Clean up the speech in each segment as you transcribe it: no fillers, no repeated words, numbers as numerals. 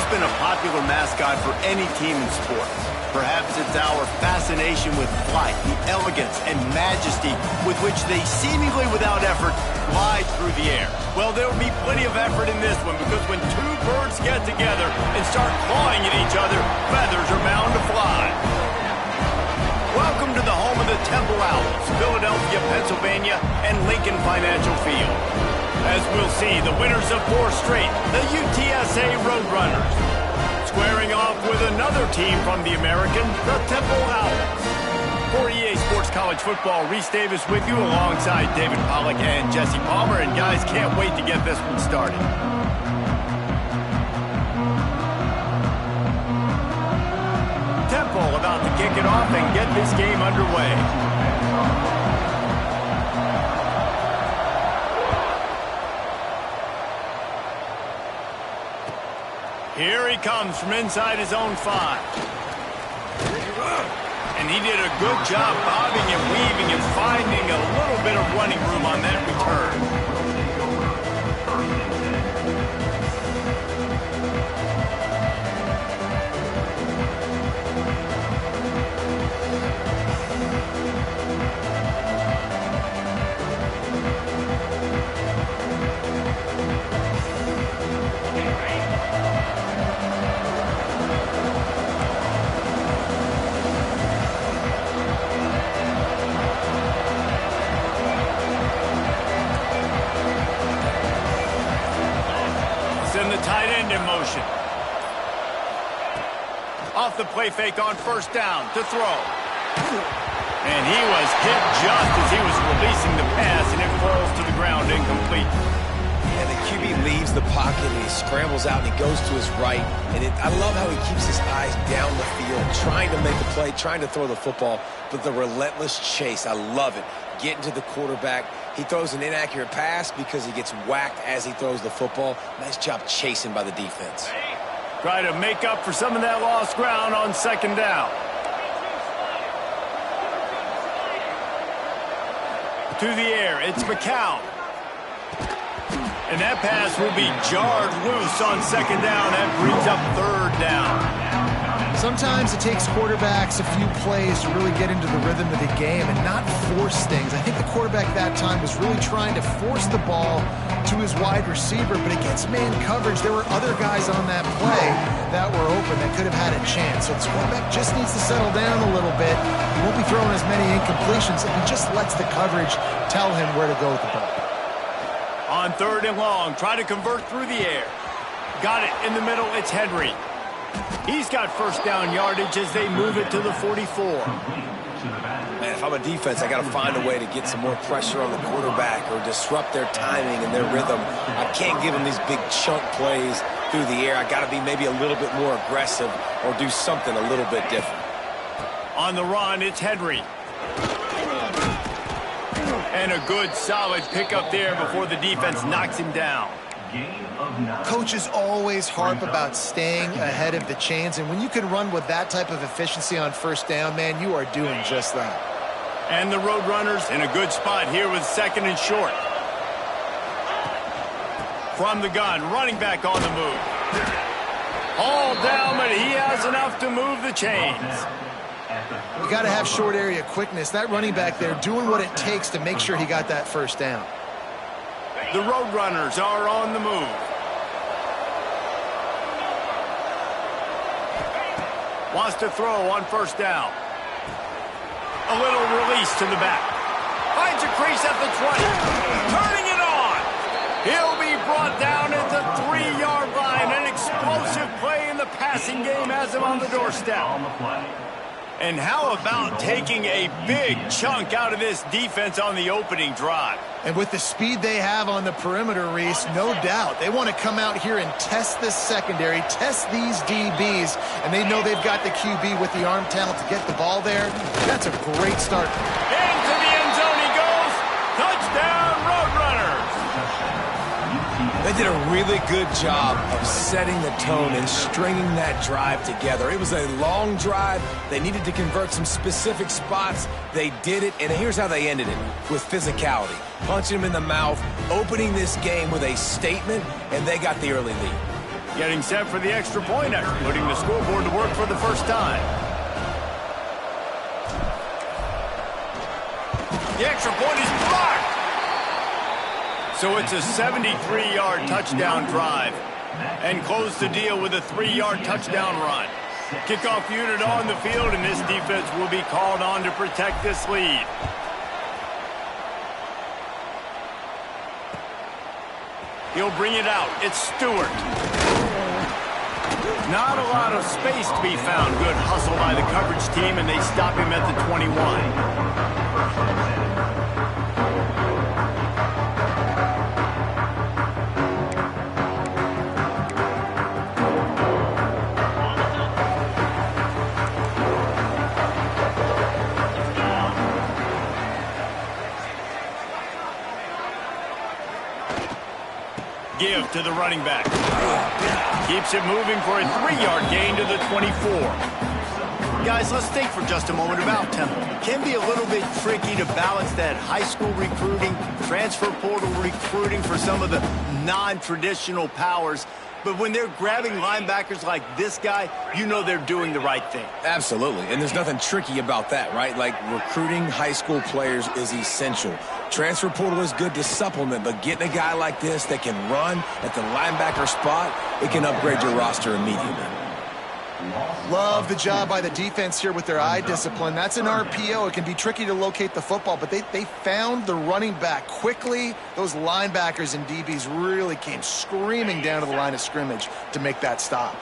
been a popular mascot for any team in sports. Perhaps it's our fascination with flight, the elegance and majesty with which they seemingly without effort glide through the air. Well, there will be plenty of effort in this one because when two birds get together and start clawing at each other, feathers are bound to fly. Welcome to the home of the Temple Owls, Philadelphia, Pennsylvania, and Lincoln Financial Field. As we'll see, the winners of 4 straight, the UTSA Roadrunners. Squaring off with another team from the American, the Temple Owls. For EA Sports College Football, Reese Davis with you alongside David Pollack and Jesse Palmer. And guys, can't wait to get this one started. Temple about to kick it off and get this game underway. Here he comes from inside his own 5. And he did a good job bobbing and weaving and finding a little bit of running room on that return. Tight end in motion. Off the play fake on first down to throw. And he was hit just as he was releasing the pass, and it falls to the ground incomplete. And the QB leaves the pocket, and he scrambles out, and he goes to his right. And I love how he keeps his eyes down the field, trying to make the play, trying to throw the football, but the relentless chase, I love it. Getting to the quarterback. He throws an inaccurate pass because he gets whacked as he throws the football. Nice job chasing by the defense. Try to make up for some of that lost ground on second down. To the air, it's McCown. And that pass will be jarred loose on second down. That brings up third down. Sometimes it takes quarterbacks a few plays to really get into the rhythm of the game and not force things. I think the quarterback that time was really trying to force the ball to his wide receiver, but against man coverage, there were other guys on that play that were open that could have had a chance. So the quarterback just needs to settle down a little bit. He won't be throwing as many incompletions if he just lets the coverage tell him where to go with the ball. On third and long, try to convert through the air. Got it in the middle, it's Henry. He's got first down yardage as they move it to the 44. Man, if I'm a defense, I got to find a way to get some more pressure on the quarterback or disrupt their timing and their rhythm. I can't give them these big chunk plays through the air. I got to be maybe a little bit more aggressive or do something a little bit different. On the run, it's Henry. And a good, solid pickup there before the defense knocks him down. Coaches always harp about staying ahead of the chains, and when you can run with that type of efficiency on first down, man, you are doing just that. And the Roadrunners in a good spot here with second and short. From the gun, running back on the move. All down, but he has enough to move the chains. You got to have short area quickness. That running back there doing what it takes to make sure he got that first down. The Roadrunners are on the move. Wants to throw on first down. A little release to the back. Finds a crease at the 20. Turning it on. He'll be brought down at the 3-yard line. An explosive play in the passing game has him on the doorstep. And how about taking a big chunk out of this defense on the opening drive? And with the speed they have on the perimeter, Reese, no doubt, they want to come out here and test this secondary, test these DBs, and they know they've got the QB with the arm talent to get the ball there. That's a great start. Into the end zone he goes. Touchdown, Roadrunners. They did a really good job of setting the tone and stringing that drive together. It was a long drive. They needed to convert some specific spots. They did it, and here's how they ended it, with physicality. Punching him in the mouth, opening this game with a statement, and they got the early lead. Getting set for the extra point after putting the scoreboard to work for the first time. The extra point is blocked. So it's a 73-yard touchdown drive. And close the deal with a 3-yard touchdown run. Kickoff unit on the field, and this defense will be called on to protect this lead. He'll bring it out. It's Stewart. Not a lot of space to be found. Good hustle by the coverage team, and they stop him at the 21. Give to the running back. Keeps it moving for a 3-yard gain to the 24. Guys, let's think for just a moment about Temple. It can be a little bit tricky to balance that high school recruiting, transfer portal recruiting for some of the non-traditional powers. But when they're grabbing linebackers like this guy, you know they're doing the right thing. Absolutely, and there's nothing tricky about that, right? Like, recruiting high school players is essential. Transfer portal is good to supplement, but getting a guy like this that can run at the linebacker spot, it can upgrade your roster immediately. Love the job by the defense here with their eye discipline. That's an RPO. It can be tricky to locate the football, but they found the running back quickly. Those linebackers and DBs really came screaming down to the line of scrimmage to make that stop.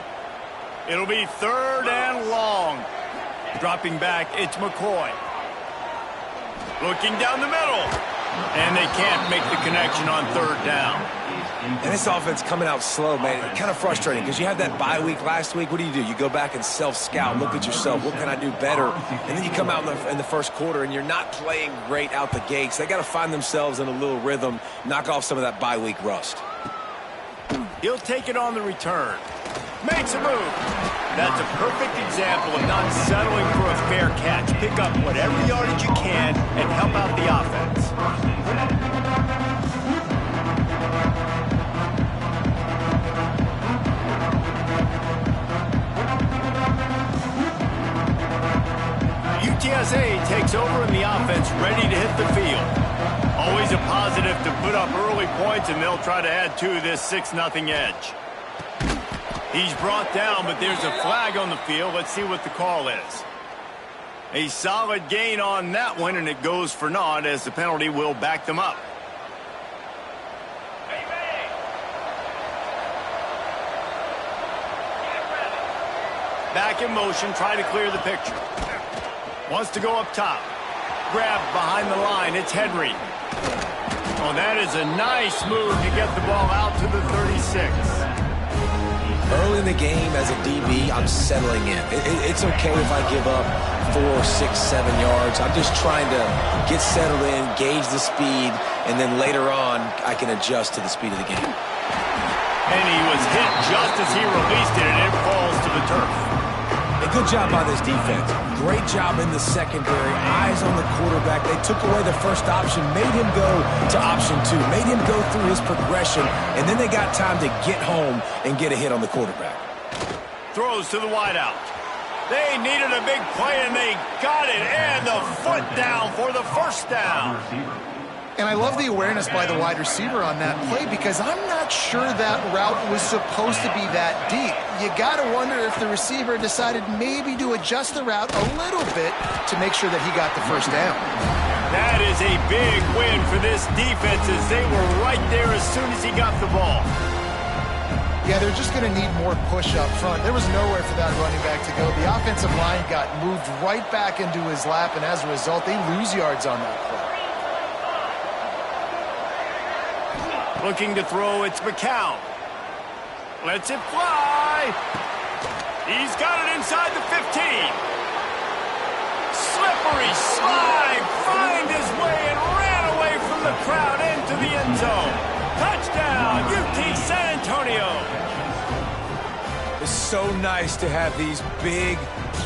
It'll be 3rd and long. Dropping back, it's McCoy. Looking down the middle. And they can't make the connection on 3rd down. And this offense coming out slow, man. Kind of frustrating because you had that bye week last week. What do? You go back and self-scout, look at yourself. What can I do better? And then you come out in the first quarter and you're not playing great out the gates. They got to find themselves in a little rhythm, knock off some of that bye week rust. He'll take it on the return. Makes a move. That's a perfect example of not settling for a fair catch. Pick up whatever yardage you can and help out the offense. UTSA takes over in the offense, ready to hit the field. Always a positive to put up early points, and they'll try to add to this 6-0 edge. He's brought down, but there's a flag on the field. Let's see what the call is. A solid gain on that one, and it goes for naught as the penalty will back them up. Back in motion, try to clear the picture. Wants to go up top. Grabbed behind the line. It's Henry. Oh, that is a nice move to get the ball out to the 36. Early in the game, as a DB, I'm settling in. It's okay if I give up 4, 6, 7 yards. I'm just trying to get settled in, gauge the speed, and then later on, I can adjust to the speed of the game. And he was hit just as he released it, and it falls to the turf. A good job by this defense. Great job in the secondary. Eyes on the quarterback. They took away the first option, made him go to option 2, made him go through his progression, and then they got time to get home and get a hit on the quarterback. Throws to the wideout. They needed a big play, and they got it, and the foot down for the first down. And I love the awareness by the wide receiver on that play because I'm not sure that route was supposed to be that deep. You got to wonder if the receiver decided maybe to adjust the route a little bit to make sure that he got the first down. That is a big win for this defense as they were right there as soon as he got the ball. Yeah, they're just going to need more push up front. There was nowhere for that running back to go. The offensive line got moved right back into his lap, and as a result, they lose yards on that play. Looking to throw, it's McCown. Lets it fly. He's got it inside the 15. Slippery slide. Find his way and ran away from the crowd into the end zone. Touchdown, UT San Antonio. It's so nice to have these big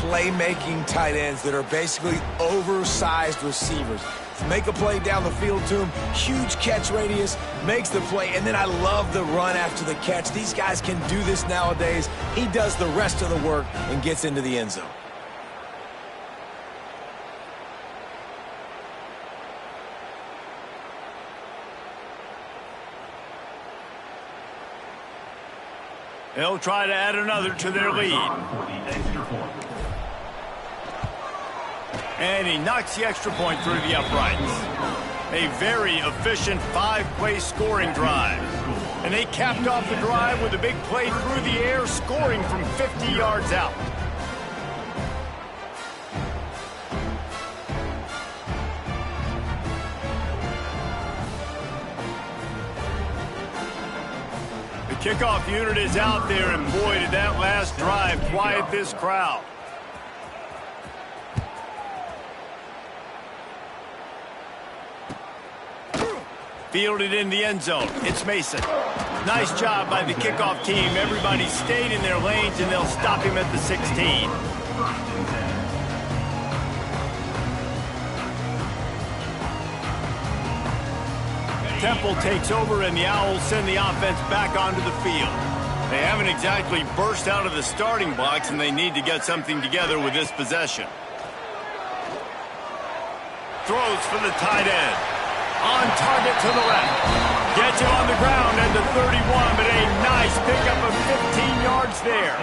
playmaking tight ends that are basically oversized receivers. Make a play down the field to him. Huge catch radius, makes the play, and then I love the run after the catch. These guys can do this nowadays. He does the rest of the work and gets into the end zone. They'll try to add another to their lead. And he knocks the extra point through the uprights. A very efficient 5-play scoring drive. And they capped off the drive with a big play through the air, scoring from 50 yards out. The kickoff unit is out there, and boy, did that last drive quiet this crowd. Fielded in the end zone. It's Mason. Nice job by the kickoff team. Everybody stayed in their lanes, and they'll stop him at the 16. Temple takes over, and the Owls send the offense back onto the field. They haven't exactly burst out of the starting blocks, and they need to get something together with this possession. Throws for the tight end. On target to the left. Gets him on the ground at the 31, but a nice pickup of 15 yards there.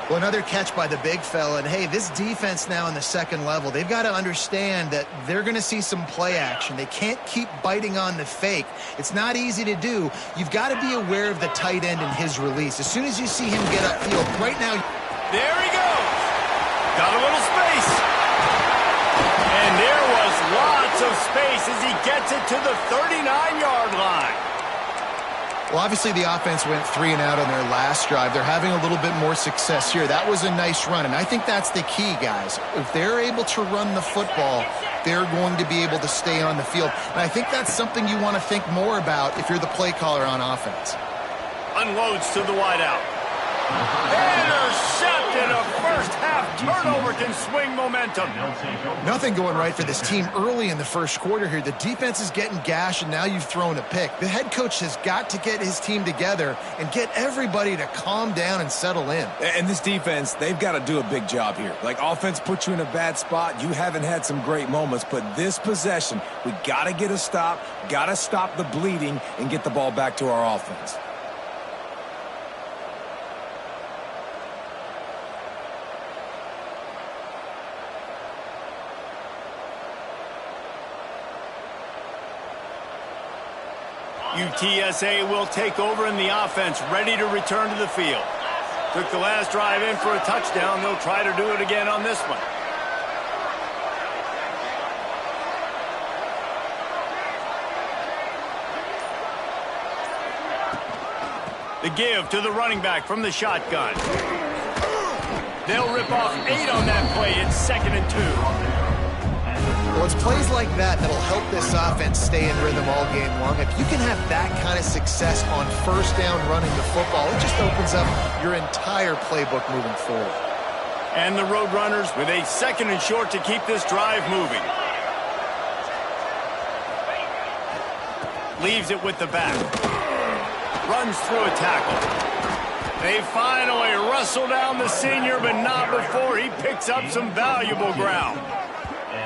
Well, another catch by the big fella. And, hey, this defense now in the second level, they've got to understand that they're going to see some play action. They can't keep biting on the fake. It's not easy to do. You've got to be aware of the tight end and his release. As soon as you see him get upfield, right now. There he goes. Got a little space. And there was lots of space as he gets it to the 39-yard line. Well, obviously the offense went 3 and out on their last drive. They're having a little bit more success here. That was a nice run, and I think that's the key, guys. If they're able to run the football, they're going to be able to stay on the field. And I think that's something you want to think more about if you're the play caller on offense. Unloads to the wideout. Intercepted. A first-half turnover can swing momentum. Nothing going right for this team early in the first quarter here. The defense is getting gashed, and now you've thrown a pick. The head coach has got to get his team together and get everybody to calm down and settle in. And this defense, they've got to do a big job here. Like, offense puts you in a bad spot. You haven't had some great moments, but this possession, we got to get a stop, got to stop the bleeding, and get the ball back to our offense. UTSA will take over in the offense, ready to return to the field. Took the last drive in for a touchdown. They'll try to do it again on this one. The give to the running back from the shotgun. They'll rip off 8 on that play. It's 2nd and 2. Well, it's plays like that that'll help this offense stay in rhythm all game long. If you can have that kind of success on first down running the football, it just opens up your entire playbook moving forward. And the Roadrunners with a 2nd and short to keep this drive moving. Leaves it with the back. Runs through a tackle. They finally wrestle down the senior, but not before he picks up some valuable ground.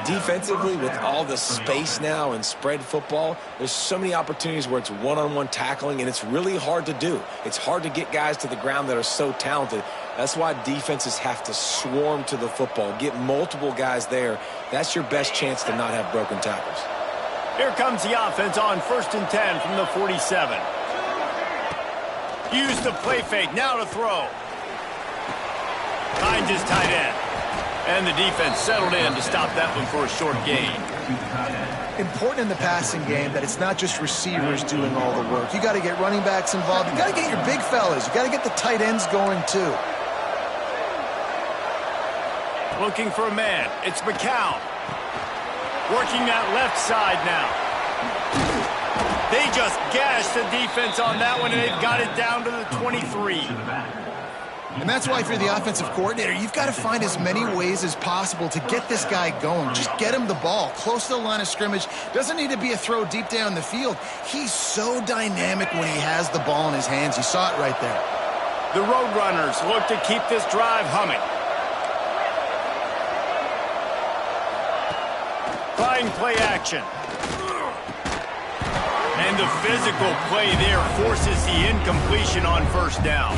Defensively, with all the space now and spread football, there's so many opportunities where it's one-on-one tackling, and it's really hard to do. It's hard to get guys to the ground that are so talented. That's why defenses have to swarm to the football, get multiple guys there. That's your best chance to not have broken tackles. Here comes the offense on 1st and 10 from the 47. Use the play fake, now to throw. Finds his tight end. And the defense settled in to stop that one for a short gain. Important in the passing game that it's not just receivers doing all the work. You got to get running backs involved. You got to get your big fellas. You got to get the tight ends going too. Looking for a man. It's McCown. Working that left side now. They just gashed the defense on that one, and they've got it down to the 23. And that's why if you're the offensive coordinator, you've got to find as many ways as possible to get this guy going. Just get him the ball close to the line of scrimmage. Doesn't need to be a throw deep down the field. He's so dynamic when he has the ball in his hands. You saw it right there. The Roadrunners look to keep this drive humming. Fine play action. And the physical play there forces the incompletion on first down.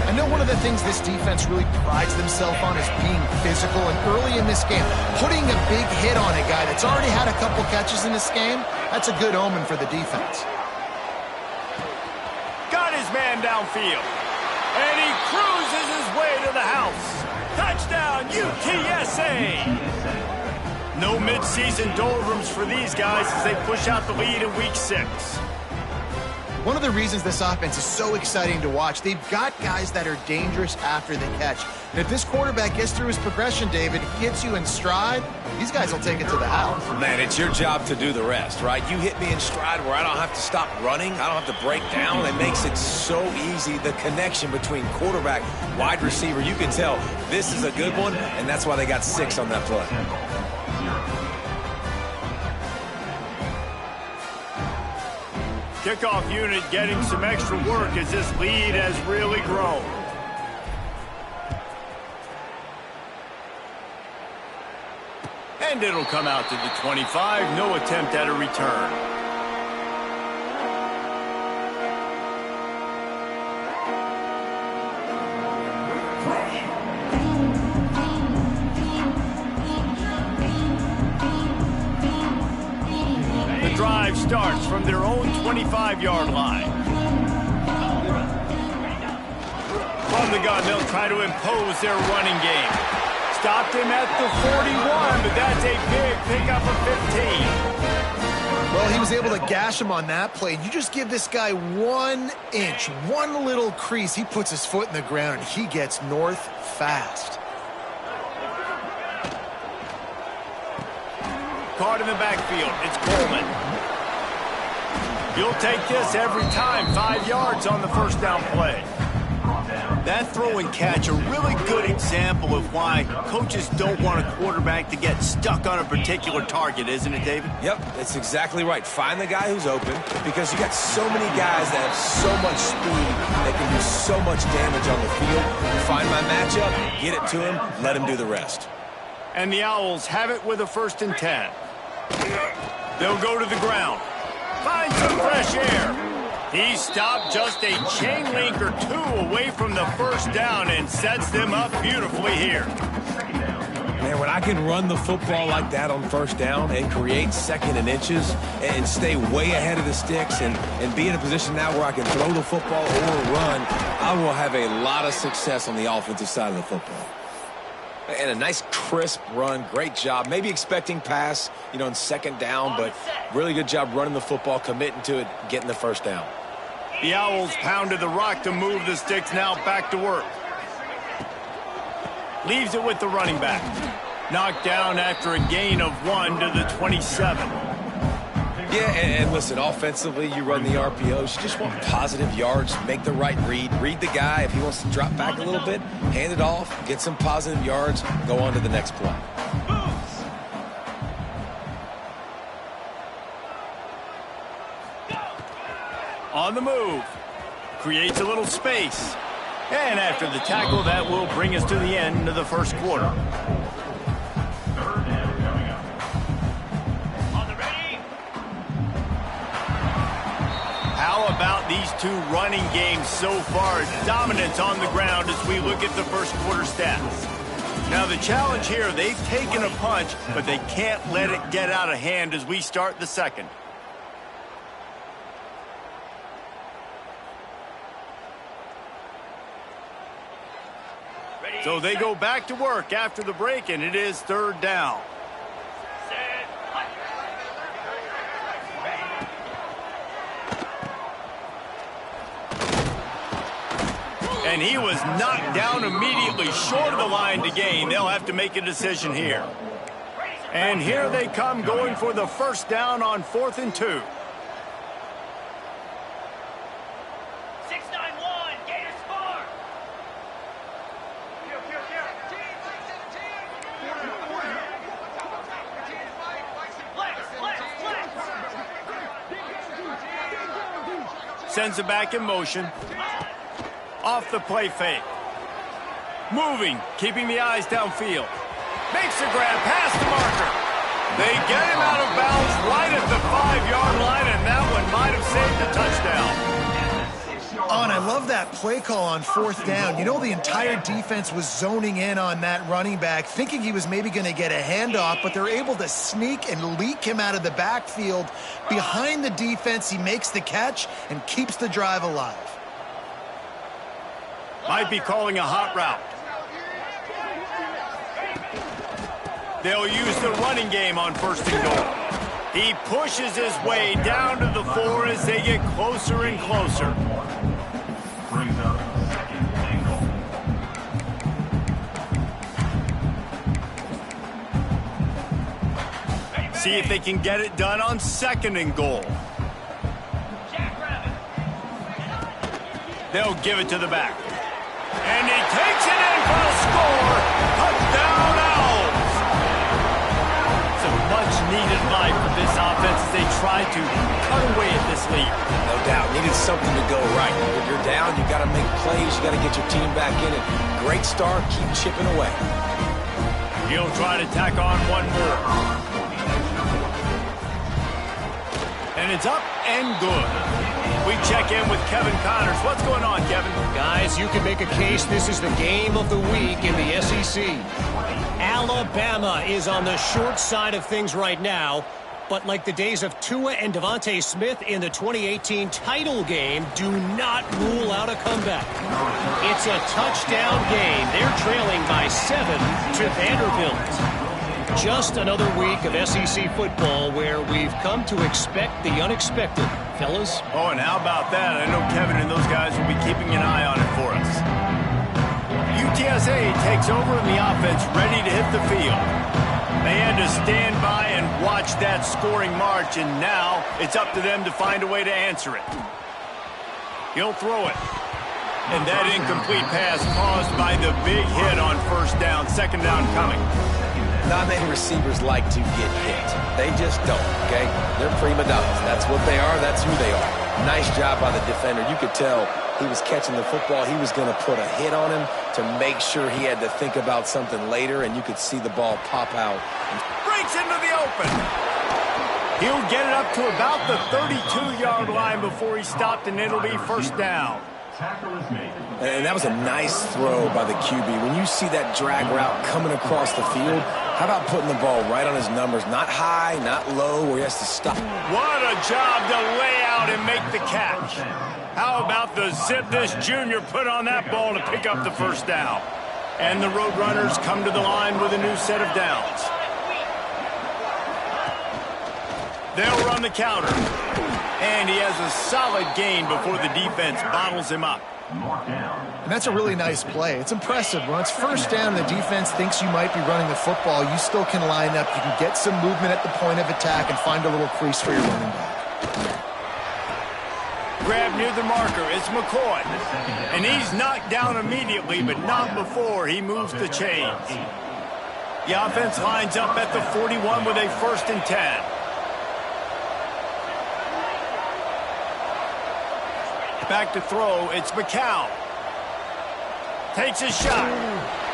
I know one of the things this defense really prides themselves on is being physical, and early in this game, putting a big hit on a guy that's already had a couple catches in this game, that's a good omen for the defense. Got his man downfield. And he cruises his way to the house. Touchdown, UTSA! No midseason doldrums for these guys as they push out the lead in Week 6. One of the reasons this offense is so exciting to watch, they've got guys that are dangerous after the catch. And if this quarterback gets through his progression, David, gets you in stride, these guys will take it to the house. Man, it's your job to do the rest, right? You hit me in stride where I don't have to stop running. I don't have to break down. It makes it so easy. The connection between quarterback, wide receiver, you can tell this is a good one, and that's why they got 6 on that play. Kickoff unit getting some extra work as this lead has really grown. And it'll come out to the 25. No attempt at a return. Drive starts from their own 25-yard line. From the gun, they'll try to impose their running game. Stopped him at the 41, but that's a big pickup of 15. Well, he was able to gash him on that play. You just give this guy 1 inch, one little crease. He puts his foot in the ground, and he gets north fast. Caught in the backfield. It's Coleman. You'll take this every time. 5 yards on the first down play. That throw and catch, a really good example of why coaches don't want a quarterback to get stuck on a particular target, isn't it, David? Yep, that's exactly right. Find the guy who's open, because you got so many guys that have so much speed that can do so much damage on the field. Find my matchup, get it to him, let him do the rest. And the Owls have it with a 1st and 10. They'll go to the ground. Find some fresh air. He stopped just a chain link or 2 away from the first down and sets them up beautifully here. Man, when I can run the football like that on first down and create 2nd and inches and stay way ahead of the sticks and be in a position now where I can throw the football or run, I will have a lot of success on the offensive side of the football. And a nice crisp run, great job. Maybe expecting pass, in 2nd down, but really good job running the football, committing to it, getting the first down. The Owls pounded the rock to move the sticks, now back to work. Leaves it with the running back. Knocked down after a gain of 1 to the 27. Yeah, and listen, offensively, you run the RPOs. You just want positive yards, make the right read. Read the guy. If he wants to drop back a little bit, hand it off, get some positive yards, go on to the next play. On the move. Creates a little space. And after the tackle, that will bring us to the end of the first quarter. How about these 2 running games so far? Dominance on the ground as we look at the first quarter stats. Now the challenge here, they've taken a punch, but they can't let it get out of hand as we start the second. So they go back to work after the break, and it is 3rd down. And he was knocked down immediately short of the line to gain. They'll have to make a decision here. And here they come going for the first down on 4th and 2. 6-9-1, Gators far. Sends it back in motion. Off the play fake. Moving, keeping the eyes downfield. Makes the grab past the marker. They get him out of bounds right at the 5-yard line, and that one might have saved a touchdown. Oh, and I love that play call on 4th down. You know, the entire defense was zoning in on that running back, thinking he was maybe going to get a handoff, but they're able to sneak and leak him out of the backfield. Behind the defense, he makes the catch and keeps the drive alive. Might be calling a hot route. They'll use the running game on 1st and goal. He pushes his way down to the 4 as they get closer and closer. Brings up 2nd and goal. See if they can get it done on 2nd and goal. They'll give it to the back. And he takes it in for a score. Touchdown, Owls. It's a much-needed life for this offense as they try to cut away at this lead. No doubt. Needed something to go right. When you're down, you got to make plays. You got to get your team back in it. Great start. Keep chipping away. He'll try to tack on one more. And it's up and good. We check in with Kevin Connors. What's going on, Kevin? Guys, you can make a case this is the game of the week in the SEC. Alabama is on the short side of things right now, but like the days of Tua and Devontae Smith in the 2018 title game, do not rule out a comeback. It's a touchdown game. They're trailing by 7 to Vanderbilt. Just another week of SEC football where we've come to expect the unexpected. Fellas? Oh, and how about that? I know Kevin and those guys will be keeping an eye on it for us. UTSA takes over in the offense, ready to hit the field. They had to stand by and watch that scoring march, and now it's up to them to find a way to answer it. He'll throw it. And that incomplete pass caused by the big hit on 1st down, 2nd down coming. Not many receivers like to get hit. They just don't, okay? They're prima donnas. That's what they are. That's who they are. Nice job by the defender. You could tell he was catching the football. He was going to put a hit on him to make sure he had to think about something later, and you could see the ball pop out. Breaks into the open. He'll get it up to about the 32-yard line before he stopped, and it'll be 1st down. And that was a nice throw by the QB. When you see that drag route coming across the field, how about putting the ball right on his numbers? Not high, not low, where he has to stop. What a job to lay out and make the catch. How about the zip this junior put on that ball to pick up the 1st down? And the Roadrunners come to the line with a new set of downs. They'll run the counter. And he has a solid gain before the defense bottles him up. And that's a really nice play. It's impressive. When it's 1st down and the defense thinks you might be running the football, you still can line up. You can get some movement at the point of attack and find a little crease for your running back. Grab near the marker. It's McCoy. And he's knocked down immediately, but not before he moves the chains. The offense lines up at the 41 with a 1st and 10. Back to throw, it's McCown. Takes a shot.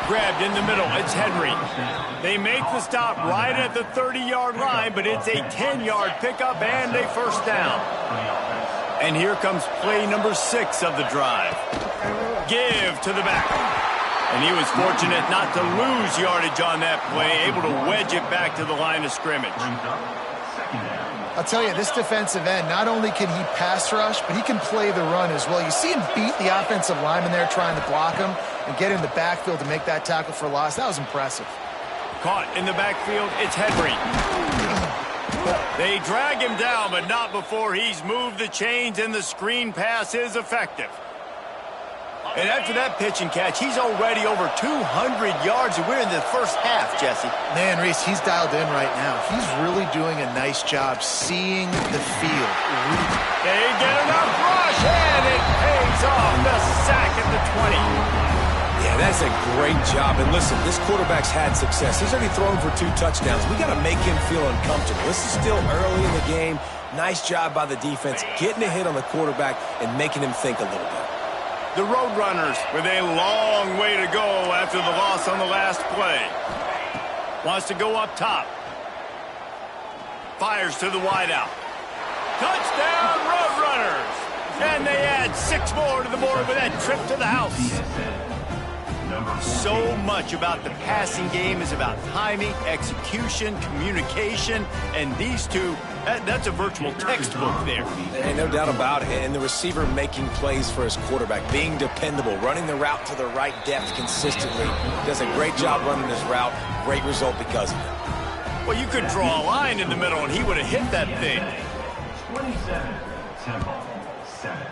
Grabbed in the middle, it's Henry. They make the stop right at the 30-yard line, but it's a 10-yard pickup and a 1st down. And here comes play number 6 of the drive. Give to the back. And he was fortunate not to lose yardage on that play, able to wedge it back to the line of scrimmage. I'll tell you, this defensive end, not only can he pass rush, but he can play the run as well. You see him beat the offensive lineman there trying to block him and get in the backfield to make that tackle for loss. That was impressive. Caught in the backfield, it's Henry. They drag him down, but not before he's moved the chains, and the screen pass is effective. And after that pitch and catch, he's already over 200 yards, and we're in the 1st half, Jesse. Man, Reese, he's dialed in right now. He's really doing a nice job seeing the field. They get enough rush, and it pays off. The sack at the 20. Yeah, that's a great job. And listen, this quarterback's had success. He's already thrown for 2 touchdowns. We got to make him feel uncomfortable. This is still early in the game. Nice job by the defense, getting a hit on the quarterback and making him think a little bit. The Roadrunners with a long way to go after the loss on the last play. Wants to go up top. Fires to the wideout. Touchdown, Roadrunners! And they add 6 more to the board with that trip to the house. So much about the passing game is about timing, execution, communication, and these two, that's a virtual textbook there. Ain't no doubt about it. And the receiver making plays for his quarterback, being dependable, running the route to the right depth consistently. Does a great job running his route. Great result because of it. Well, you could draw a line in the middle, and he would have hit that thing. 27, Temple, 7.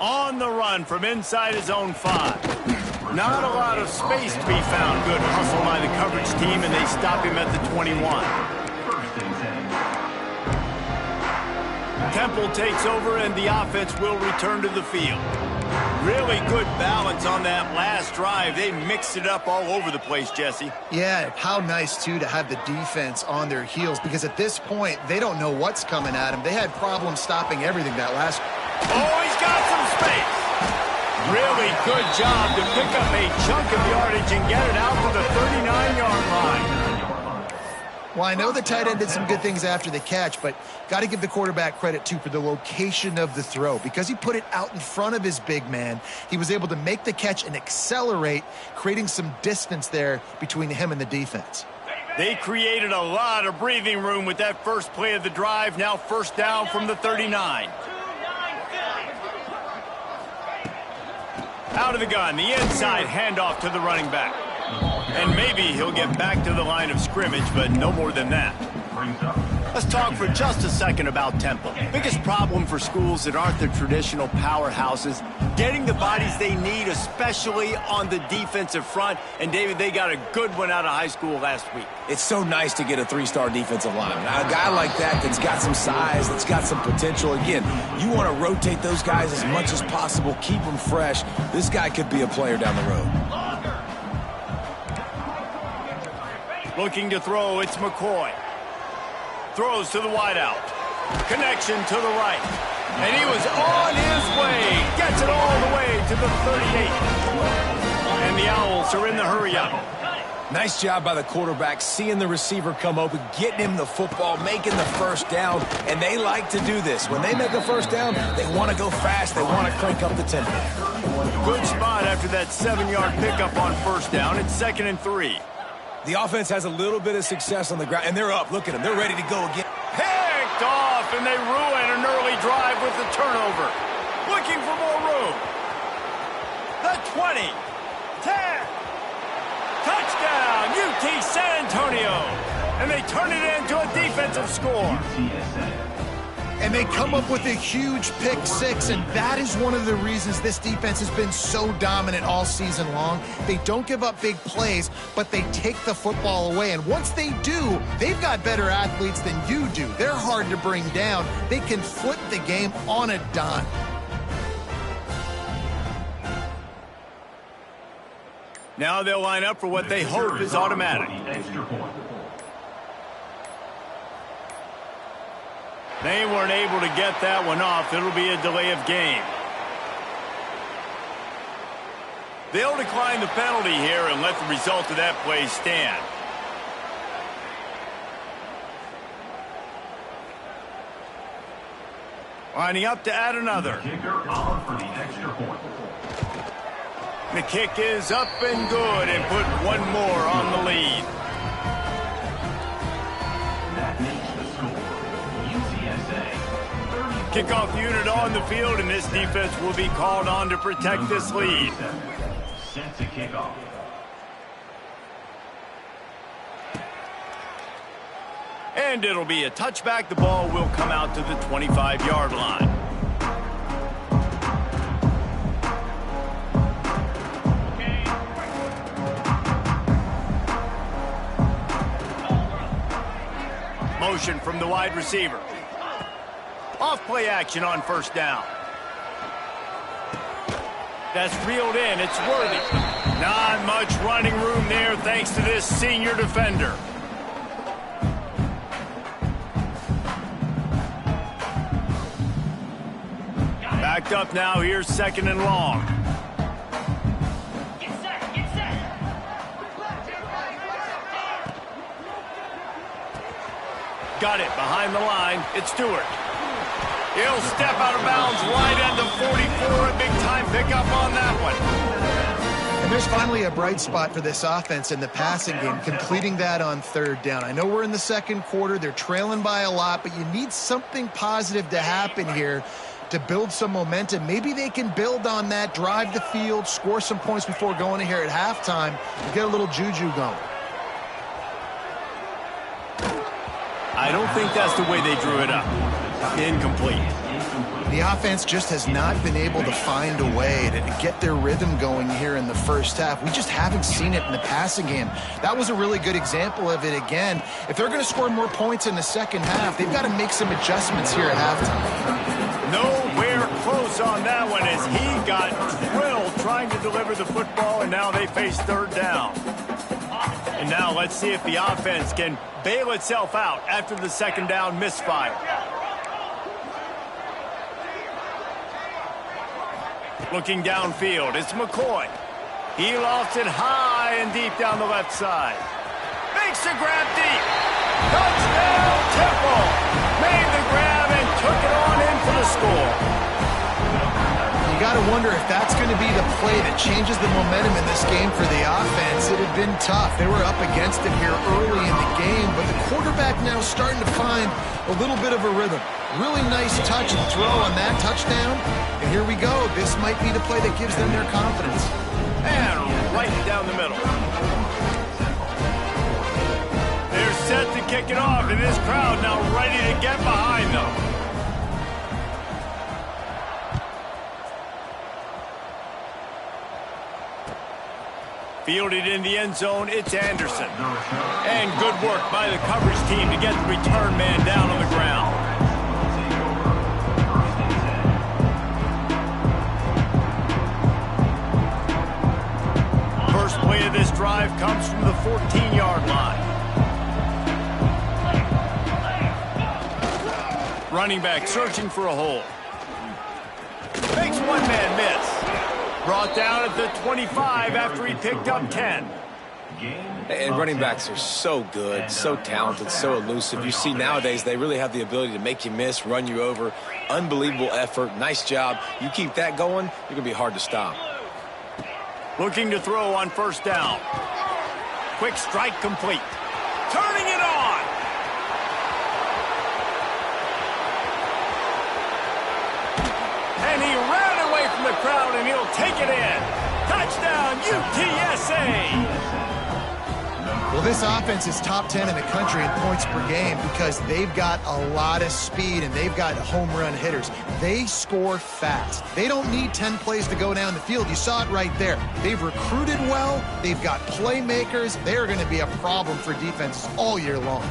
On the run from inside his own 5. Not a lot of space to be found. Good hustle by the coverage team, and they stop him at the 21. First and 10. Temple takes over, and the offense will return to the field. Really good balance on that last drive. They mixed it up all over the place, Jesse. Yeah, how nice, too, to have the defense on their heels, because at this point, they don't know what's coming at them. They had problems stopping everything that last. Oh, he's got some space. Really good job to pick up a chunk of yardage and get it out to the 39-yard line. Well, I know the tight end did some good things after the catch, but got to give the quarterback credit, too, for the location of the throw. Because he put it out in front of his big man, he was able to make the catch and accelerate, creating some distance there between him and the defense. They created a lot of breathing room with that first play of the drive. Now first down from the 39. Out of the gun, the inside handoff to the running back. And maybe he'll get back to the line of scrimmage, but no more than that. Let's talk for just a second about Temple. Biggest problem for schools that aren't the traditional powerhouses, getting the bodies they need, especially on the defensive front. And, David, they got a good one out of high school last week. It's so nice to get a 3-star defensive lineman. Now, a guy like that's got some size, that's got some potential. Again, you want to rotate those guys as much as possible, keep them fresh. This guy could be a player down the road. Looking to throw, it's McCoy. Throws to the wideout. Connection to the right. And he was on his way. Gets it all the way to the 38. And the Owls are in the hurry-up. Nice job by the quarterback, seeing the receiver come open, getting him the football, making the first down. And they like to do this. When they make a first down, they want to go fast. They want to crank up the tempo. Good spot after that 7-yard pickup on first down. It's 2nd and 3. The offense has a little bit of success on the ground, and they're up. Look at them. They're ready to go again. Picked off, and they ruin an early drive with the turnover. Looking for more room. The 20. 10. Touchdown, UT San Antonio. And they turn it into a defensive score. And they come up with a huge pick 6, and that is one of the reasons this defense has been so dominant all season long. They don't give up big plays, but they take the football away. And once they do, they've got better athletes than you do. They're hard to bring down. They can flip the game on a dime. Now they'll line up for what they hope is automatic. They weren't able to get that one off. It'll be a delay of game. They'll decline the penalty here and let the result of that play stand. Lining up to add another. The kick is up and good and put one more on the lead. That makes the score UTSA 30. Kickoff unit on the field, and this defense will be called on to protect this lead. Set to kick off. And it'll be a touchback. The ball will come out to the 25-yard line. Motion from the wide receiver. Off play action on first down. That's reeled in. It's Worthy. Not much running room there thanks to this senior defender. Backed up now. Here's 2nd and long. Get set, get set. Got it behind the line. It's Stewart. He'll step out of bounds right at the 44. A big-time pickup on that one. And there's finally a bright spot for this offense in the passing game, completing that on 3rd down. I know we're in the 2nd quarter. They're trailing by a lot, but you need something positive to happen here to build some momentum. Maybe they can build on that, drive the field, score some points before going in here at halftime and get a little juju going. I don't think that's the way they drew it up. Incomplete. The offense just has not been able to find a way to get their rhythm going here in the first half. We just haven't seen it in the passing game. That was a really good example of it again. If they're going to score more points in the second half, they've got to make some adjustments here at halftime. Nowhere close on that one as he got drilled trying to deliver the football, and now they face 3rd down. And now let's see if the offense can bail itself out after the 2nd down misfire. Looking downfield, it's McCoy. He lofts it high and deep down the left side. Makes the grab deep. Touchdown, Temple. Made the grab and took it on in for the score. You got to wonder if that's going to be the play that changes the momentum in this game for the offense. It had been tough. They were up against it here early in the game, but the quarterback now starting to find a little bit of a rhythm. Really nice touch and throw on that touchdown. And here we go. This might be the play that gives them their confidence. And right down the middle. They're set to kick it off, and this crowd now ready to get behind them. Fielded in the end zone, it's Anderson. And good work by the coverage team to get the return man down on the ground. First play of this drive comes from the 14-yard line. Running back searching for a hole. Makes one man miss. Brought down at the 25 after he picked up 10. And running backs are so good, so talented, so elusive. You see nowadays they really have the ability to make you miss, run you over. Unbelievable effort. Nice job. You keep that going, you're going to be hard to stop. Looking to throw on 1st down. Quick strike complete. Turning it on. And he ran away from the crowd, and he'll take it in. Touchdown, UTSA. Well, this offense is top 10 in the country in points per game because they've got a lot of speed and they've got home run hitters. They score fast. They don't need 10 plays to go down the field. You saw it right there. They've recruited well. They've got playmakers. They're going to be a problem for defenses all year long.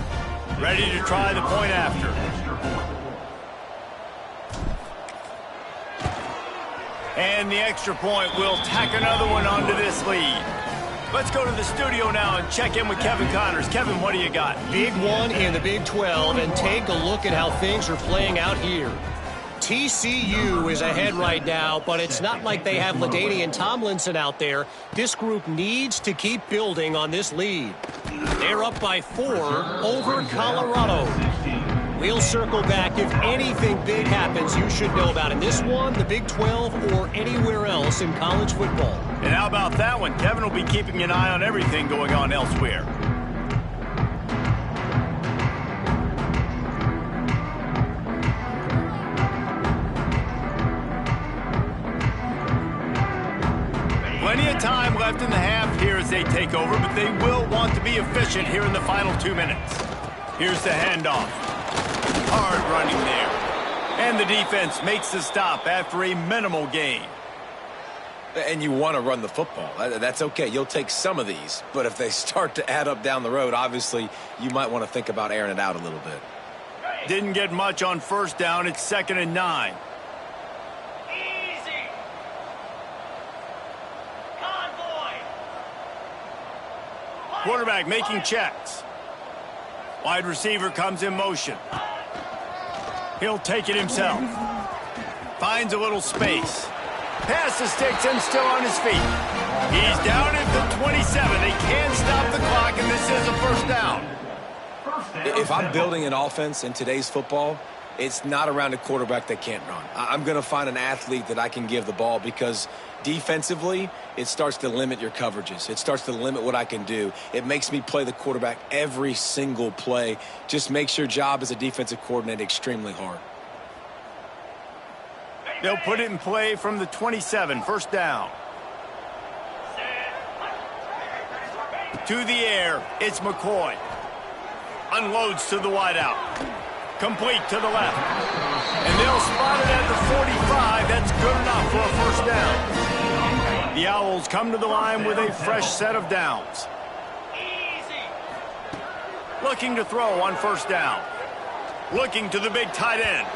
Ready to try the point after. And the extra point will tack another one onto this lead. Let's go to the studio now and check in with Kevin Connors. Kevin, what do you got? Big one in the Big 12, and take a look at how things are playing out here. TCU is ahead right now, but it's not like they have LaDainian Tomlinson out there. This group needs to keep building on this lead. They're up by 4 over Colorado. We'll circle back if anything big happens you should know about in this one, the Big 12, or anywhere else in college football. And how about that one? Kevin will be keeping an eye on everything going on elsewhere. Plenty of time left in the half here as they take over, but they will want to be efficient here in the final 2 minutes. Here's the handoff. Hard running there. And the defense makes the stop after a minimal gain. And you want to run the football. That's okay. You'll take some of these. But if they start to add up down the road, obviously, you might want to think about airing it out a little bit. Didn't get much on 1st down. It's 2nd and 9. Easy. Convoy. Quarterback making checks. Wide receiver comes in motion. He'll take it himself. Finds a little space. Pass the sticks and still on his feet. He's down at the 27. They can't stop the clock, and this is a first down. If I'm building an offense in today's football, it's not around a quarterback that can't run. I'm going to find an athlete that I can give the ball because defensively, it starts to limit your coverages. It starts to limit what I can do. It makes me play the quarterback every single play. Just makes your job as a defensive coordinator extremely hard. They'll put it in play from the 27, first down. To the air, it's McCoy. Unloads to the wideout. Complete to the left. And they'll spot it at the 45. That's good enough for a first down. The Owls come to the line with a fresh set of downs. Looking to throw on first down. Looking to the big tight end.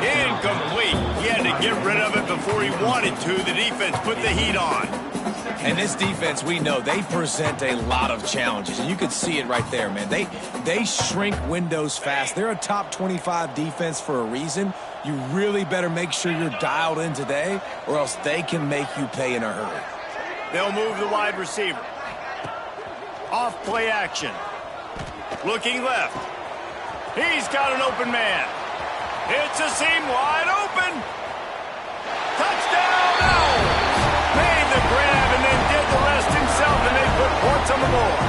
Incomplete. He had to get rid of it before he wanted to. The defense put the heat on. And this defense, we know, they present a lot of challenges. And you can see it right there, man. They shrink windows fast. They're a top 25 defense for a reason. You really better make sure you're dialed in today, or else they can make you pay in a hurry. They'll move the wide receiver. Off play action. Looking left. He's got an open man. It's a seam wide open. Touchdown! No! Made the grab and then did the rest himself, and they put points on the board.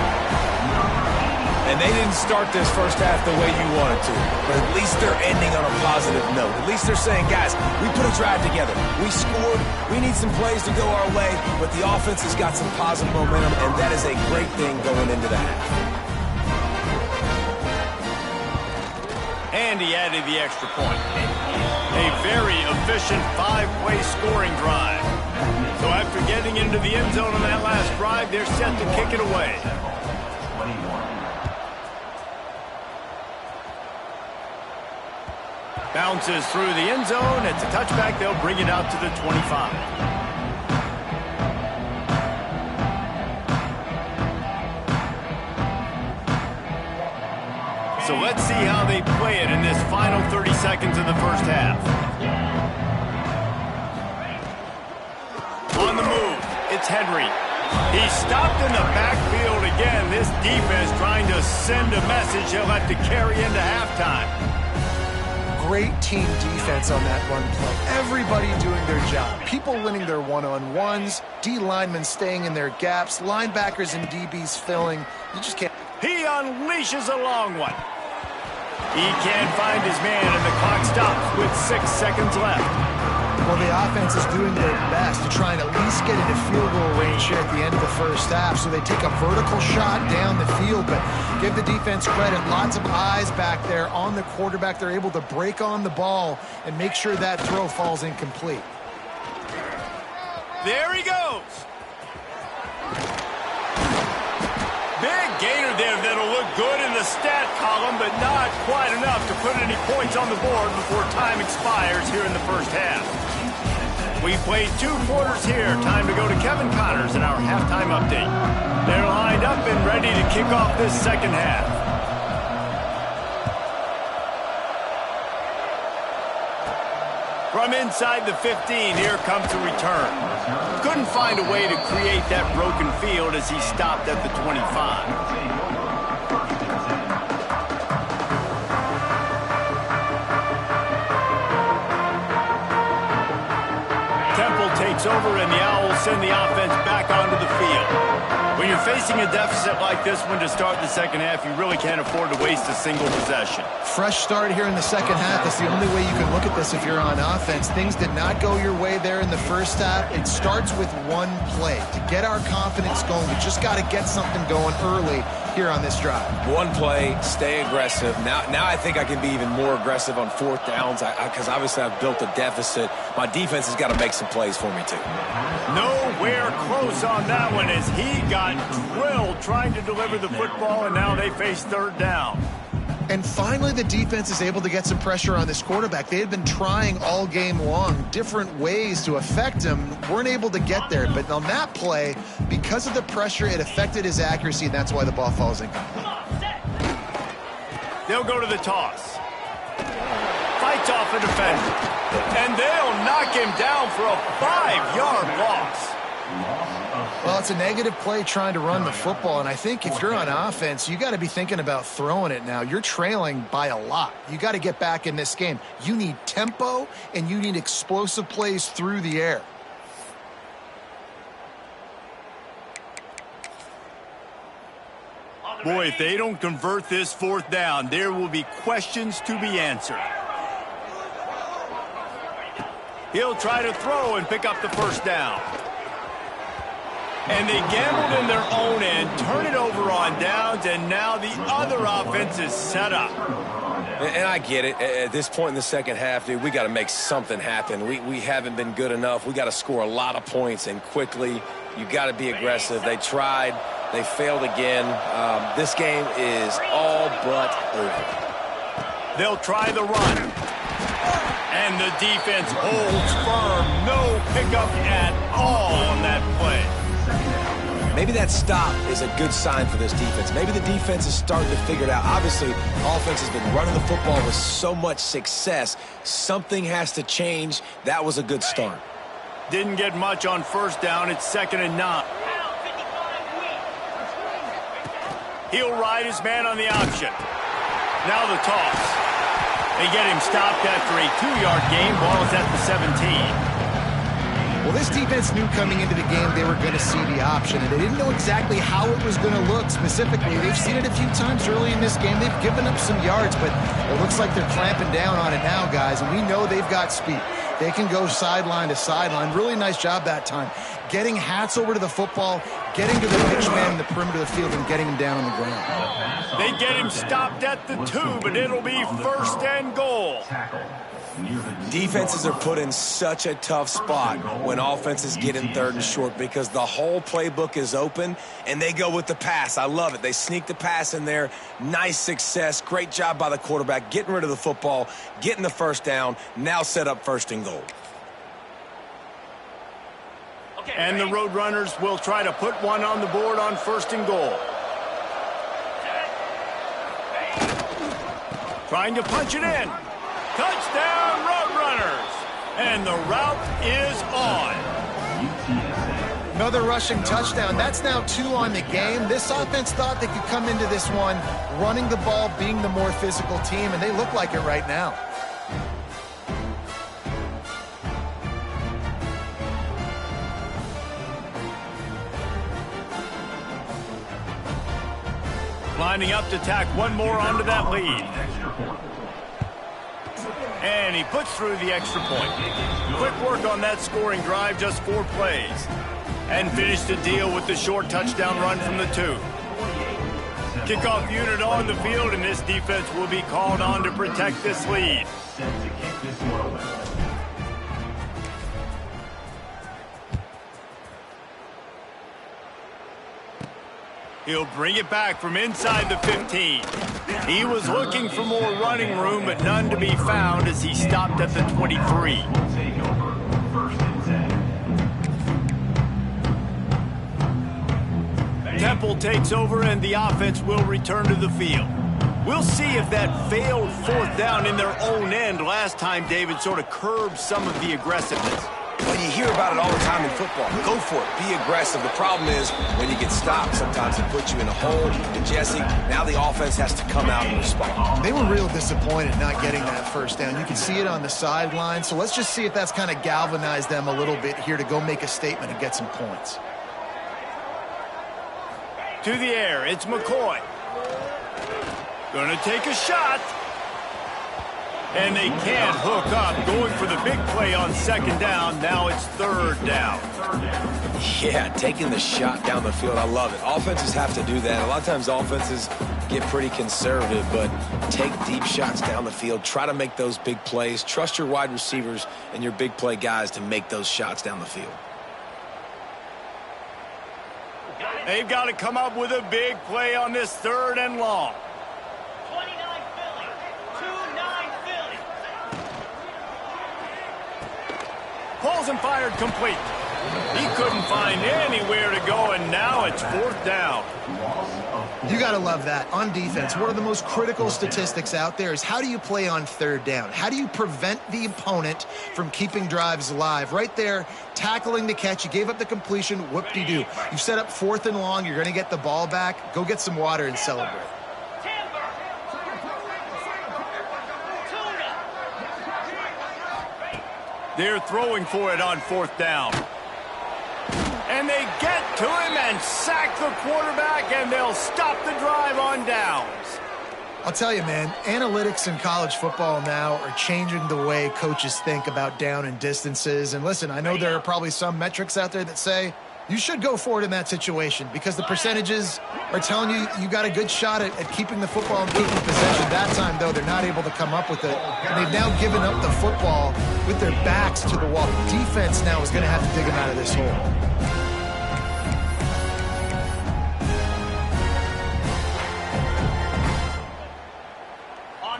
And they didn't start this first half the way you wanted to, but at least they're ending on a positive note. At least they're saying, guys, we put a drive together. We scored. We need some plays to go our way, but the offense has got some positive momentum, and that is a great thing going into the half. And he added the extra point. A very efficient 5-play scoring drive. So after getting into the end zone on that last drive, they're set to kick it away. Bounces through the end zone. It's a touchback. They'll bring it out to the 25. So let's see how they play it in this final 30 seconds of the first half. On the move, it's Henry. He's stopped in the backfield again. This defense trying to send a message he'll have to carry into halftime. Great team defense on that run play. Everybody doing their job. People winning their one-on-ones, D linemen staying in their gaps, linebackers and DBs filling. You just can't. He unleashes a long one. He can't find his man, and the clock stops with 6 seconds left. Well, the offense is doing their best to try and at least get into field goal range here at the end of the first half. So they take a vertical shot down the field, but give the defense credit. Lots of eyes back there on the quarterback. They're able to break on the ball and make sure that throw falls incomplete. There he goes. Big gainer there that'll look good in the stat column, but not quite enough to put any points on the board before time expires here in the first half. We played 2 quarters here. Time to go to Kevin Connors in our halftime update. They're lined up and ready to kick off this second half. From inside the 15, here comes the return. Couldn't find a way to create that broken field as he stopped at the 25. Takes over, and the Owls send the offense back onto the field. When you're facing a deficit like this one to start the second half, you really can't afford to waste a single possession. Fresh start here in the second half. That's the only way you can look at this if you're on offense. Things did not go your way there in the first half. It starts with one play. To get our confidence going, we just got to get something going early here on this drive. One play, stay aggressive. Now I think I can be even more aggressive on fourth downs because obviously I've built a deficit. My defense has got to make some plays for me too. Nowhere close on that one as he got drilled trying to deliver the football, and now they face third down. And finally, the defense is able to get some pressure on this quarterback. They had been trying all game long different ways to affect him. Weren't able to get there. But on that play, because of the pressure, it affected his accuracy, and that's why the ball falls incomplete. They'll go to the toss. fights off a defender. And they'll knock him down for a 5-yard loss. Well, it's a negative play trying to run the football, and I think if you're on offense, you got to be thinking about throwing it now. You're trailing by a lot. You got to get back in this game. You need tempo, and you need explosive plays through the air. Boy, if they don't convert this 4th down, there will be questions to be answered. He'll try to throw and pick up the 1st down. And they gambled in their own end, turn it over on downs, and now the other offense is set up. And I get it. At this point in the second half, dude, we got to make something happen. We haven't been good enough. We got to score a lot of points and quickly. You got to be aggressive. They tried. They failed again. This game is all but over. They'll try the run. And the defense holds firm. No pickup at all on that play. Maybe that stop is a good sign for this defense. Maybe the defense is starting to figure it out. Obviously, offense has been running the football with so much success. Something has to change. That was a good start. Didn't get much on 1st down. It's 2nd and 9. He'll ride his man on the option. Now the toss. They get him stopped after a 2-yard gain. Ball is at the 17. Well, this defense knew coming into the game they were going to see the option, and they didn't know exactly how it was going to look specifically. They've seen it a few times early in this game. They've given up some yards, but it looks like they're clamping down on it now, guys, and we know they've got speed. They can go sideline to sideline. Really nice job that time. Getting Hats over to the football, getting to the pitch man in the perimeter of the field, and getting him down on the ground. They get him stopped at the 2, but it'll be 1st and goal. Defenses are put in such a tough spot when offenses get in 3rd and short because the whole playbook is open and they go with the pass. I love it. They sneak the pass in there. Nice success. Great job by the quarterback getting rid of the football, getting the 1st down, now set up 1st and goal. And the Roadrunners will try to put one on the board on 1st and goal. Trying to punch it in. Touchdown, Roadrunners! And the route is on. Another rushing touchdown. That's now 2 on the game. This offense thought they could come into this one running the ball, being the more physical team, and they look like it right now. Lining up to tack one more onto that lead. And he puts through the extra point. Quick work on that scoring drive, just 4 plays. And finished the deal with the short touchdown run from the 2. Kickoff unit on the field, and this defense will be called on to protect this lead. He'll bring it back from inside the 15. He was looking for more running room, but none to be found as he stopped at the 23. Temple takes over, and the offense will return to the field. We'll see if that failed 4th down in their own end last time, David, sort of curbed some of the aggressiveness. Well, you hear about it all the time in football. Go for it. Be aggressive. The problem is when you get stopped, sometimes it puts you in a hole. And Jesse, now the offense has to come out and respond. They were real disappointed not getting that 1st down. You can see it on the sideline. So let's just see if that's kind of galvanized them a little bit here to go make a statement and get some points. To the air, it's McCoy. Gonna take a shot. And they can't hook up. Going for the big play on 2nd down. Now it's 3rd down. Yeah, taking the shot down the field. I love it. Offenses have to do that. A lot of times offenses get pretty conservative, but take deep shots down the field. Try to make those big plays. Trust your wide receivers and your big play guys to make those shots down the field. They've got to come up with a big play on this 3rd and long. 29 Philly. 2-9 Philly. Pulls and fired complete. He couldn't find anywhere to go, and now it's 4th down. You got to love that. On defense, one of the most critical statistics out there is how do you play on third down? How do you prevent the opponent from keeping drives alive? Right there, tackling the catch. You gave up the completion. Whoop-de-doo. You set up 4th and long. You're going to get the ball back. Go get some water and celebrate. They're throwing for it on 4th down. And they get to him and sack the quarterback, and they'll stop the drive on downs. I'll tell you, man, analytics in college football now are changing the way coaches think about down and distances. And listen, I know there are probably some metrics out there that say you should go for it in that situation because the percentages are telling you you got a good shot at keeping the football and keeping possession. That time, though, they're not able to come up with it. And they've now given up the football with their backs to the wall. Defense now is going to have to dig them out of this hole.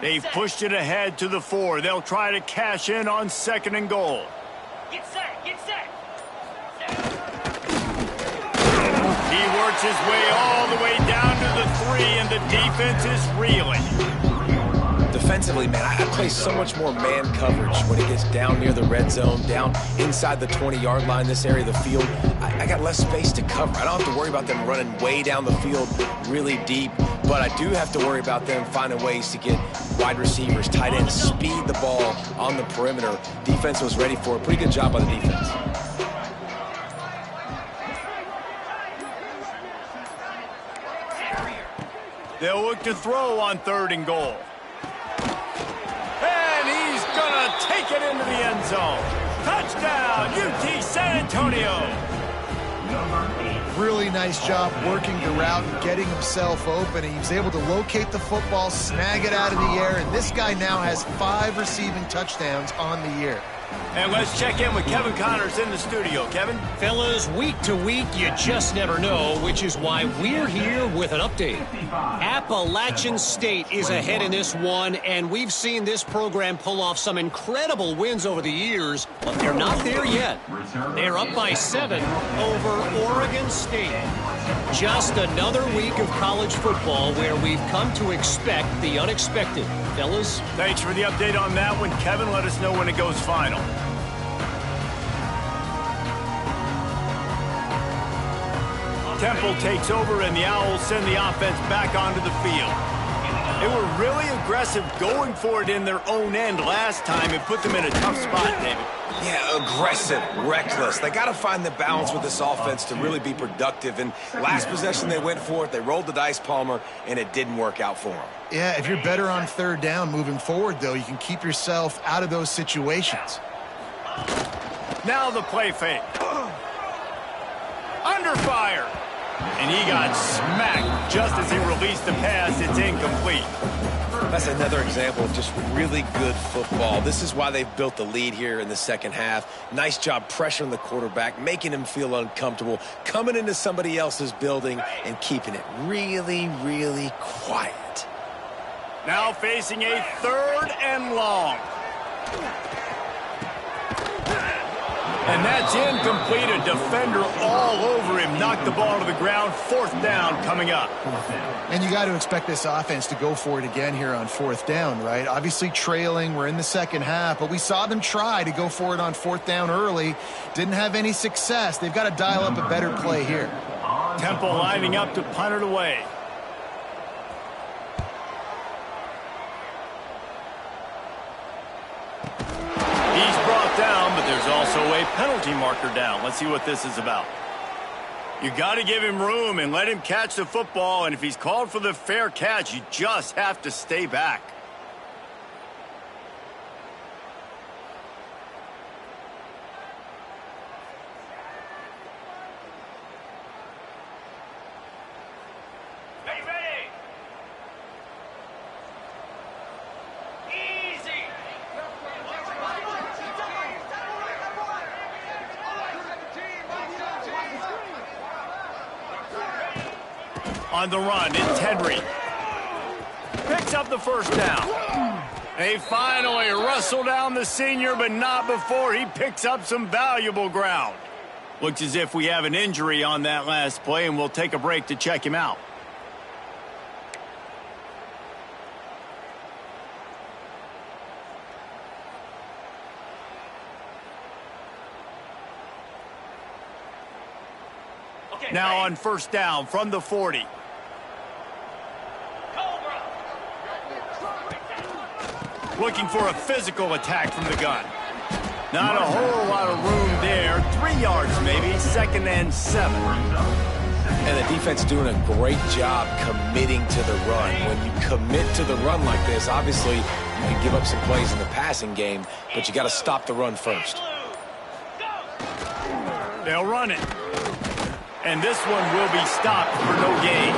They've pushed it ahead to the 4. They'll try to cash in on 2nd and goal. Get set, get set. He works his way all the way down to the 3, and the defense is reeling. Defensively, man, I play so much more man coverage when it gets down near the red zone, down inside the 20-yard line, this area of the field. I got less space to cover. I don't have to worry about them running way down the field really deep, but I do have to worry about them finding ways to get wide receivers, tight ends, speed the ball on the perimeter. Defense was ready for it. Pretty good job by the defense. They'll look to throw on 3rd and goal. And he's going to take it into the end zone. Touchdown, UT San Antonio. Really nice job working the route and getting himself open. He was able to locate the football, snag it out of the air, and this guy now has 5 receiving touchdowns on the year. And let's check in with Kevin Connors in the studio. Kevin? Fellas, week to week, you just never know, which is why we're here with an update. Appalachian State is ahead in this one, and we've seen this program pull off some incredible wins over the years, but they're not there yet. They're up by 7 over Oregon State. Just another week of college football where we've come to expect the unexpected. Fellas? Thanks for the update on that one, Kevin. Let us know when it goes final. Temple takes over, and the Owls send the offense back onto the field. They were really aggressive going for it in their own end last time. It put them in a tough spot, David. Yeah, aggressive, reckless. They got to find the balance with this offense to really be productive. And last possession they went for it. They rolled the dice, Palmer, and it didn't work out for them. Yeah, if you're better on 3rd down moving forward, though, you can keep yourself out of those situations. Now the play fake. Under fire. And he got smacked just as he released the pass. It's incomplete. That's another example of just really good football. This is why they've built the lead here in the second half. Nice job pressuring the quarterback, making him feel uncomfortable, coming into somebody else's building and keeping it really, really quiet. Now facing a 3rd and long. And that's incomplete. A defender all over him. Knocked the ball to the ground. 4th down coming up. And you got to expect this offense to go for it again here on 4th down, right? Obviously trailing. We're in the second half, but we saw them try to go for it on 4th down early. Didn't have any success. They've got to dial up a better play here. Temple lining up to punt it away. Down, but there's also a penalty marker down. Let's see what this is about. You got to give him room and let him catch the football, and if he's called for the fair catch, you just have to stay back. On the run, it's Henry. Picks up the 1st down. They finally wrestle down the senior, but not before he picks up some valuable ground. Looks as if we have an injury on that last play, and we'll take a break to check him out. Now on first down from the 40. Looking for a physical attack from the gun. Not a whole lot of room there. 3 yards maybe, 2nd and 7. And the defense doing a great job committing to the run. When you commit to the run like this, obviously you can give up some plays in the passing game, but you got to stop the run first. They'll run it. And this one will be stopped for no gain.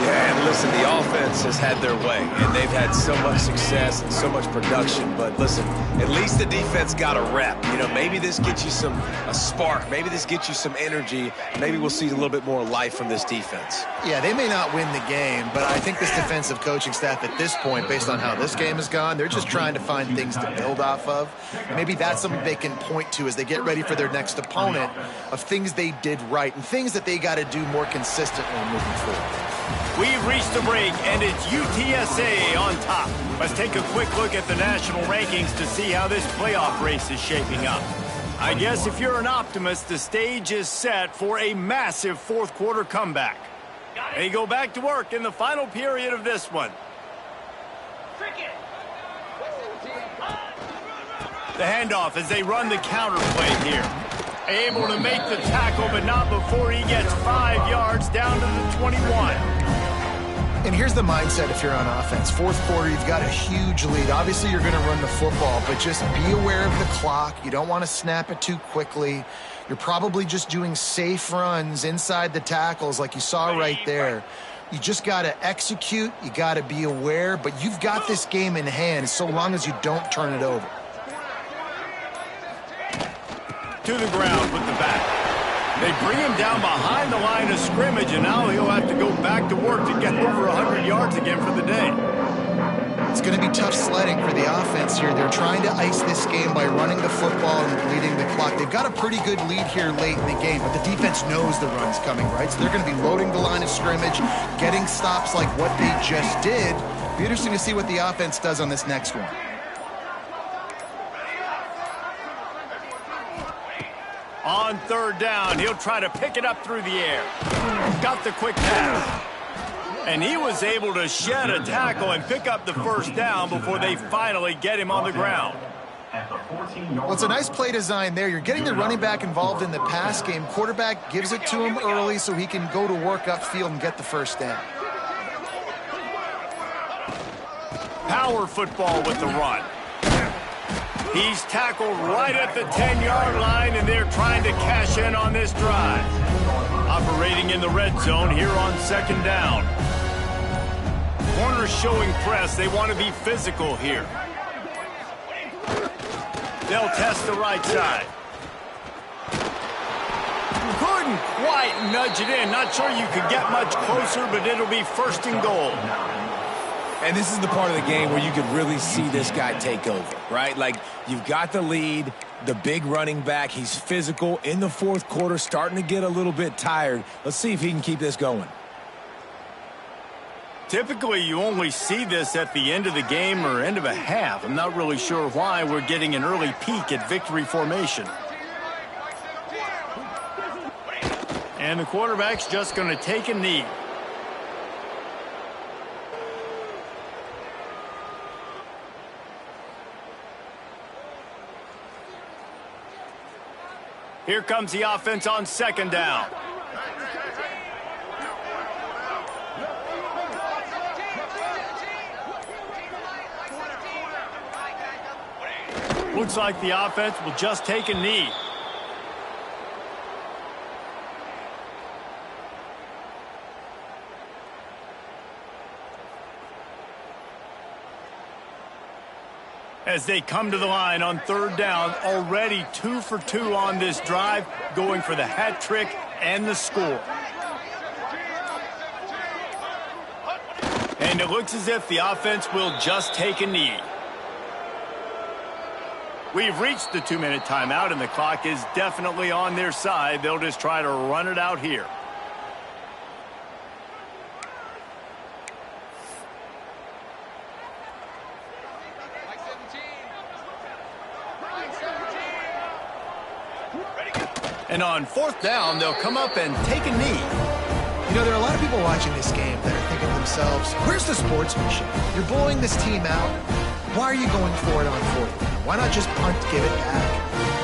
Yeah, and listen, the offense has had their way, and they've had so much success and so much production. But listen, at least the defense got a rep. You know, maybe this gets you a spark. Maybe this gets you some energy. Maybe we'll see a little bit more life from this defense. Yeah, they may not win the game, but I think this defensive coaching staff at this point, based on how this game has gone, they're just trying to find things to build off of. And maybe that's something they can point to as they get ready for their next opponent of things they did right and things that they got to do more consistently moving forward. We've reached a break, and it's UTSA on top. Let's take a quick look at the national rankings to see how this playoff race is shaping up. I guess if you're an optimist, the stage is set for a massive fourth-quarter comeback. They go back to work in the final period of this one. The handoff as they run the counter play here. Able to make the tackle, but not before he gets 5 yards down to the 21. And here's the mindset if you're on offense. Fourth quarter, you've got a huge lead. Obviously, you're going to run the football, but just be aware of the clock. You don't want to snap it too quickly. You're probably just doing safe runs inside the tackles like you saw right there. You just got to execute. You got to be aware, but you've got this game in hand so long as you don't turn it over. To the ground with the back. They bring him down behind the line of scrimmage, and now he'll have to go back to work to get over 100 yards again for the day. It's going to be tough sledding for the offense here. They're trying to ice this game by running the football and bleeding the clock. They've got a pretty good lead here late in the game, but the defense knows the run's coming, right? So they're going to be loading the line of scrimmage, getting stops like what they just did. Be interesting to see what the offense does on this next one. On third down, he'll try to pick it up through the air. Got the quick pass. And he was able to shed a tackle and pick up the first down before they finally get him on the ground. Well, it's a nice play design there. You're getting the running back involved in the pass game. Quarterback gives it to him early so he can go to work upfield and get the first down. Power football with the run. He's tackled right at the 10-yard line, and they're trying to cash in on this drive. Operating in the red zone here on second down. Corners showing press. They want to be physical here. They'll test the right side. Couldn't quite nudge it in. Not sure you could get much closer, but it'll be first and goal. And this is the part of the game where you could really see this guy take over, right? Like, you've got the lead, the big running back. He's physical in the fourth quarter, starting to get a little bit tired. Let's see if he can keep this going. Typically, you only see this at the end of the game or end of a half. I'm not really sure why we're getting an early peek at victory formation. And the quarterback's just going to take a knee. Here comes the offense on second down. Looks like the offense will just take a knee. As they come to the line on third down, already 2 for 2 on this drive, going for the hat trick and the score. And it looks as if the offense will just take a knee. We've reached the 2-minute timeout, and the clock is definitely on their side. They'll just try to run it out here. And on 4th down, they'll come up and take a knee. You know, there are a lot of people watching this game that are thinking to themselves, where's the sportsmanship? You're blowing this team out. Why are you going for it on 4th down? Why not just punt, give it back,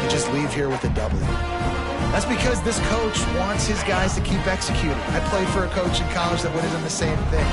and just leave here with a W? That's because this coach wants his guys to keep executing. I played for a coach in college that would have done the same thing.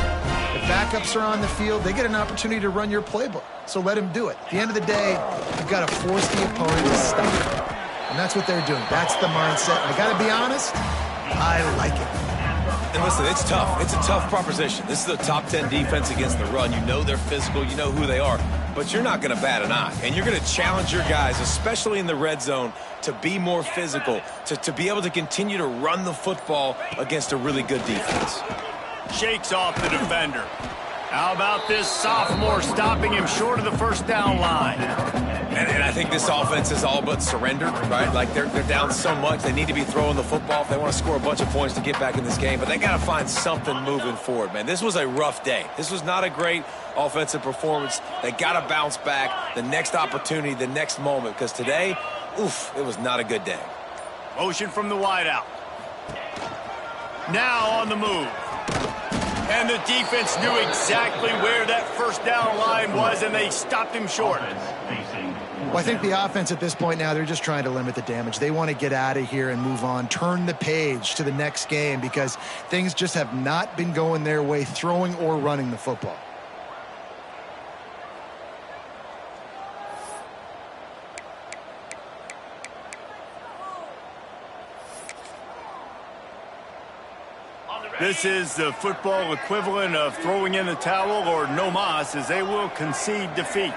If backups are on the field, they get an opportunity to run your playbook, so let him do it. At the end of the day, you've got to force the opponent to stop. And that's what they're doing. That's the mindset. I got to be honest, I like it. And listen, it's tough. It's a tough proposition. This is the top 10 defense against the run. You know they're physical. You know who they are. But you're not going to bat an eye. And you're going to challenge your guys, especially in the red zone, to be more physical, to be able to continue to run the football against a really good defense. Shakes off the defender. How about this sophomore stopping him short of the 1st down line? And I think this offense is all but surrendered, right? Like they're down so much. They need to be throwing the football if they want to score a bunch of points to get back in this game. But they got to find something moving forward, man. This was a rough day. This was not a great offensive performance. They got to bounce back. The next opportunity, the next moment. Because today, oof, it was not a good day. Motion from the wideout. Now on the move. And the defense knew exactly where that 1st down line was, and they stopped him short. Well, I think the offense at this point now, they're just trying to limit the damage. They want to get out of here and move on, turn the page to the next game because things just have not been going their way, throwing or running the football. This is the football equivalent of throwing in the towel or no mas, as they will concede defeat.